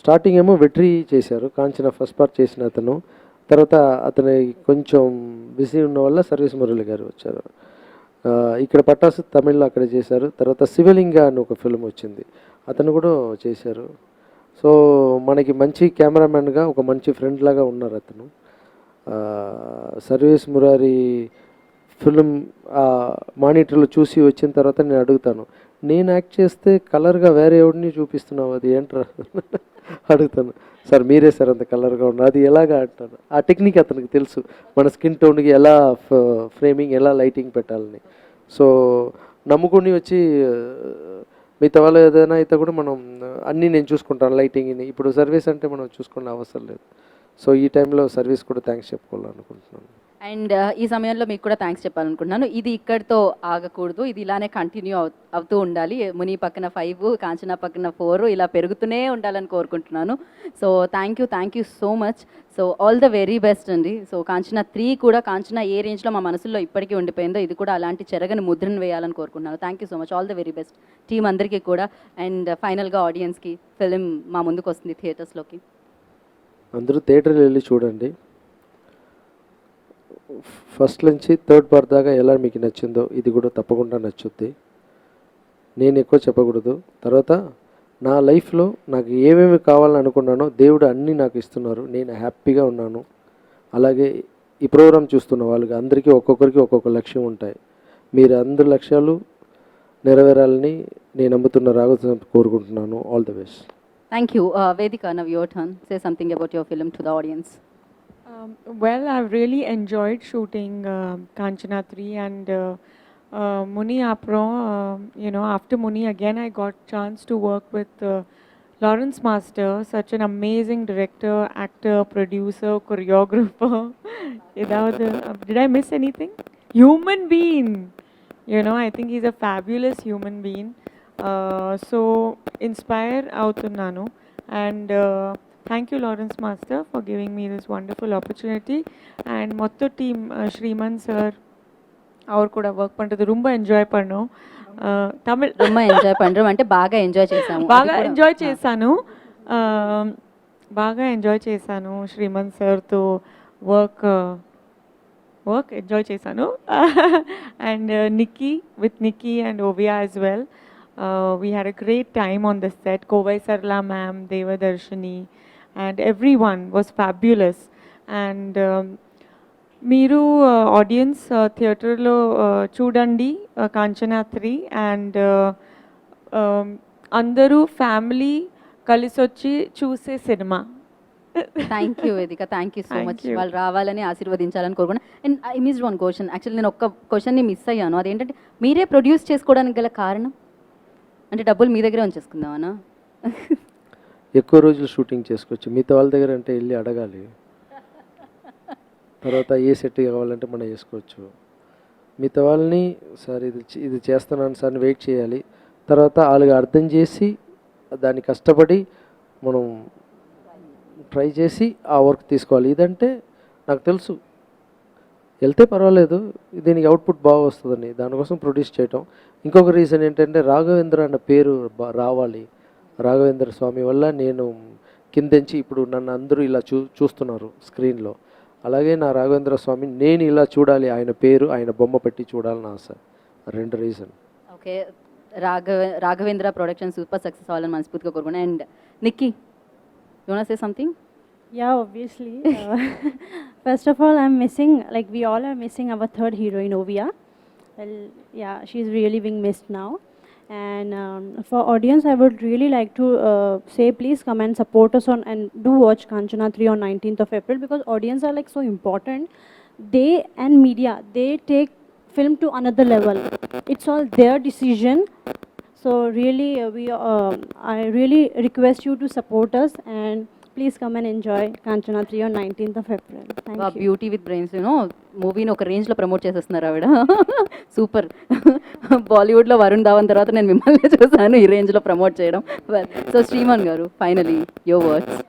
స్టార్టింగ్ ఏమో వెట్రీ చేశారు, కాంచన ఫస్ట్ పార్ట్ చేసిన అతను, తర్వాత అతని కొంచెం బిజీ ఉన్న వల్ల సర్వేష్ మురళి గారు వచ్చారు. ఇక్కడ పట్టాసు తమిళ్లో అక్కడ చేశారు. తర్వాత శివలింగ అని ఒక ఫిల్మ్ వచ్చింది, అతను కూడా చేశారు. సో మనకి మంచి కెమెరామెన్గా ఒక మంచి ఫ్రెండ్ లాగా ఉన్నారు అతను. సర్వేష్ మురారి ఫిల్మ్ మానిటర్లో చూసి వచ్చిన తర్వాత నేను అడుగుతాను, నేను యాక్ట్ చేస్తే కలర్గా వేరే ఎవరిని చూపిస్తున్నావు, అది ఏంట్రా అడుగుతాను. సార్ మీరే సార్ అంత కలర్గా ఉన్నారు, అది ఎలాగా అంటాను. ఆ టెక్నిక్ అతనికి తెలుసు, మన స్కిన్ టోన్కి ఎలా ఫ్రేమింగ్ ఎలా లైటింగ్ పెట్టాలని. సో నమ్ముకుని వచ్చి మిగతా వాళ్ళు ఏదైనా అయితే కూడా మనం అన్నీ నేను చూసుకుంటాను లైటింగ్ని. ఇప్పుడు సర్వీస్ అంటే మనం చూసుకునే అవసరం లేదు. సో ఈ టైంలో సర్వీస్ కూడా థ్యాంక్స్ చెప్పుకోవాలనుకుంటున్నాను. అండ్ ఈ సమయంలో మీకు కూడా థ్యాంక్స్ చెప్పాలనుకుంటున్నాను. ఇది ఇక్కడితో ఆగకూడదు, ఇది ఇలానే కంటిన్యూ అవుతూ ఉండాలి. ముని పక్కన 5, కాంచనా పక్కన 4 ఇలా పెరుగుతూనే ఉండాలని కోరుకుంటున్నాను. So thank you so much. So all the very best అండి. సో కాంచనా 3 కూడా, కాంచనా ఏ రేంజ్లో మా మనసులో ఇప్పటికీ ఉండిపోయిందో ఇది కూడా అలాంటి చెరగని ముద్రను వేయాలని కోరుకుంటున్నాను. Thank you so much, all the very best team అందరికీ కూడా. అండ్ ఫైనల్గా ఆడియన్స్కి ఫిలిం మా ముందుకు వస్తుంది థియేటర్స్లోకి, అందరూ థియేటర్కి వెళ్ళి చూడండి. ఫస్ట్ నుంచి థర్డ్ పార్ట్ దాకా ఎలా మీకు నచ్చిందో ఇది కూడా తప్పకుండా నచ్చుద్ది. నేను ఎక్కువ చెప్పకూడదు. తర్వాత నా లైఫ్లో నాకు ఏమేమి కావాలని అనుకున్నానో దేవుడు అన్నీ నాకు ఇస్తున్నారు, నేను హ్యాపీగా ఉన్నాను. అలాగే ఈ ప్రోగ్రాం చూస్తున్న వాళ్ళకి అందరికీ ఒక్కొక్కరికి ఒక్కొక్క లక్ష్యం ఉంటాయి. మీరు అందరి లక్ష్యాలు నెరవేరాలని నేను నమ్ముతున్న రాఘవ కోరుకుంటున్నాను. All the best. Thank you. Vedhika, now your turn. Say something about your film to the audience. Well, I've really enjoyed shooting Kanchana 3 and Muni Apro. After Muni again I got chance to work with Lawrence Master, such an amazing director, actor, producer, choreographer. Did I miss anything? Human being. You know, I think he's a fabulous human being. So inspire outunnanu, and thank you Lawrence Master for giving me this wonderful opportunity, and motto team Shriman sir அவர் கூட work பண்ணுறது ரொம்ப enjoy பண்ணோம். தமிழ் ரொம்ப enjoy పண்றோం అంటే బాగా enjoy చేసాము. బాగా enjoy చేశాను. బాగా ఎంజాయ్ చేశాను శ్రీమంత్ సార్తో వర్క్ ఎంజాయ్ చేశాను. And Nikki and Ovia as well. We had a great time on the set. Kovai Sarla ma'am, Devadarshini, and everyone was fabulous. And మీరు ఆడియన్స్ థియేటర్లో చూడండి కాంచనా 3, అండ్ అందరూ ఫ్యామిలీ కలిసి వచ్చి చూసే సినిమా. థ్యాంక్ యూ వేదిక, thank you so Thank much. you. వాళ్ళు రావాలని ఆశీర్వదించాలని కోరుకున్నాను. And I missed one question. Actually నేను ఒక్క క్వశ్చన్ని మిస్ అయ్యాను. అదేంటంటే మీరే ప్రొడ్యూస్ చేసుకోవడానికి గల కారణం అంటే డబ్బులు మీ దగ్గరే ఉంచేసుకుందామనా? ఎక్కువ రోజులు షూటింగ్ చేసుకోవచ్చు. మిగతా వాళ్ళ దగ్గర అంటే వెళ్ళి అడగాలి. తర్వాత ఏ సెట్ కావాలంటే మనం వేసుకోవచ్చు. మిగతా వాళ్ళని సార్ ఇది చేస్తున్నాను సార్ అని వెయిట్ చేయాలి. తర్వాత వాళ్ళకి అర్థం చేసి దాన్ని కష్టపడి మనం ట్రై చేసి ఆ వర్క్ తీసుకోవాలి. ఇదంటే నాకు తెలుసు వెళ్తే పర్వాలేదు, దీనికి అవుట్పుట్ బాగా వస్తుందని దానికోసం ప్రొడ్యూస్ చేయటం. ఇంకొక రీజన్ ఏంటంటే రాఘవేంద్ర అన్న పేరు రావాలి. రాఘవేంద్ర స్వామి వల్ల నేను కిందంచి ఇప్పుడు నన్ను అందరూ ఇలా చూస్తున్నారు స్క్రీన్లో. అలాగే నా రాఘవేంద్ర స్వామి నేను ఇలా చూడాలి, ఆయన పేరు ఆయన బొమ్మ పెట్టి చూడాలని ఆశ. 2 reason. Okay, Raghavendra production super success అవ్వాలని మనస్ఫూర్తిగా కోరుకున్నాను. And Nikki, you want to say something? Yeah, obviously. First of all, I'm missing, like we all are missing our third heroine, Ovia. Well, yeah, she's really being missed now. And for audience, I would really like to say, please come and support us on, and do watch Kanchana 3 on 19th of April, because audience are like so important. They and media, they take film to another level. It's all their decision. So really, I really request you to support us, and please come and enjoy Kanchana 3 on 19th of April. Thank you. Beauty with brains మూవీని ఒక రేంజ్లో promote చేసేస్తున్నారు ఆవిడ. Super. బాలీవుడ్లో వరుణ్ ధావన్ తర్వాత నేను మిమ్మల్ని చూసాను ఈ రేంజ్లో ప్రమోట్ చేయడం. సో శ్రీమాన్ గారు, ఫైనలీ యువర్ వర్డ్స్.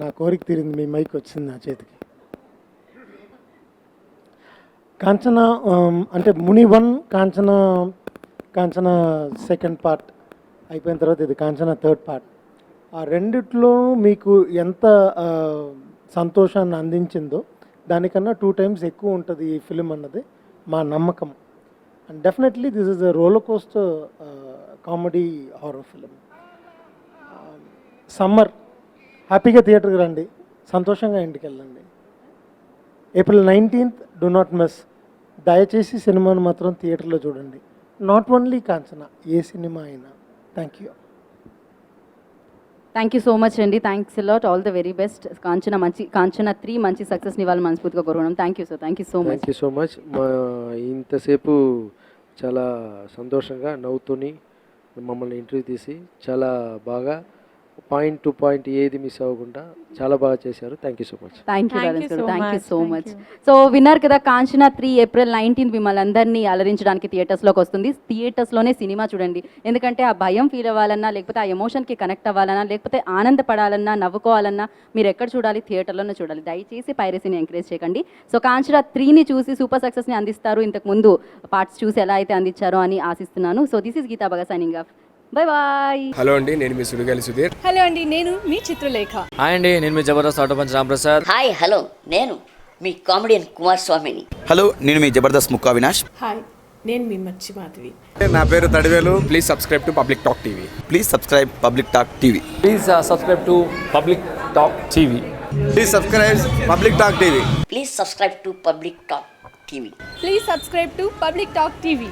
నా కోరిక తీరింది, మీ మైక్ వచ్చింది నా చేతికి. కాంచనా అంటే ముని 1, కాంచనా సెకండ్ పార్ట్ అయిపోయిన తర్వాత ఇది కాంచనా థర్డ్ పార్ట్. ఆ రెండిట్లో మీకు ఎంత సంతోషాన్ని అందించిందో దానికన్నా 2 times ఎక్కువ ఉంటుంది ఈ ఫిలిం అన్నది మా నమ్మకం. And definitely this is a roller coaster comedy horror film. Summer హ్యాపీగా థియేటర్కి రండి, సంతోషంగా ఇంటికి వెళ్ళండి. April 19th, do not miss. దయచేసి సినిమాను మాత్రం థియేటర్లో చూడండి. నాట్ ఓన్లీ కాంచనా, ఏ సినిమా అయినా. Thank you. Thank you so much అండి. Thanks a lot. All the very best. Kanchana 3 మంచి సక్సెస్ని ఇవ్వాలని మనస్ఫూర్తిగా కోరుకున్నాం. Thank you sir. Thank you so much. Thank you so much. మా ఇంతసేపు చాలా సంతోషంగా నవ్వుతూని మమ్మల్ని ఇంటర్వ్యూ తీసి చాలా బాగా పాయింట్ టు పాయింట్ ఏది మిస్ అవ్వకుండా చాలా బాగా చేశారు. Thank you so much. Thank you Thank Lawrence you గారు. so thank you much. So Thank much. you. So విన్నారు కదా, కాంచనా 3 April 19th మిమ్మల్ని అందరినీ అలరించడానికి థియేటర్స్లోకి వస్తుంది. థియేటర్స్లోనే సినిమా చూడండి. ఎందుకంటే ఆ భయం ఫీల్ అవ్వాలన్నా, లేకపోతే ఆ ఎమోషన్కి కనెక్ట్ అవ్వాలన్నా, లేకపోతే ఆనందపడాలన్నా, నవ్వుకోవాలన్నా మీరు ఎక్కడ చూడాలి? థియేటర్లోనే చూడాలి. దయచేసి పైరసీని ఎంకరేజ్ చేయకండి. సో కాంచనా 3ని చూసి సూపర్ సక్సెస్ని అందిస్తారు. ఇంతకుముందు పార్ట్స్ చూసి ఎలా అయితే అందించారో అని ఆశిస్తున్నాను. సో దిస్ ఈస్ గీతా భగ signing off. Bye bye. Hello అండి, నేను మీ సుడిగాలి సుధీర్. హలో అండి, నేను మీ చిత్రలేఖ. హాయ్ అండి, నేను మీ Jabardasth auto punch Ramprasad. Hi hello, నేను మీ కామెడియన్ కుమార్ స్వామిని. హలో, నేను మీ జబర్దస్త్ ముక్కా అవినాష్. హాయ్, నేను మీ మచ్చి మాధవి. నా పేరు Thadivelu. Please subscribe to public talk TV. Please subscribe public talk TV. Please subscribe to public talk TV. Please subscribe public talk TV. Please subscribe to public talk TV. Please subscribe to public talk TV.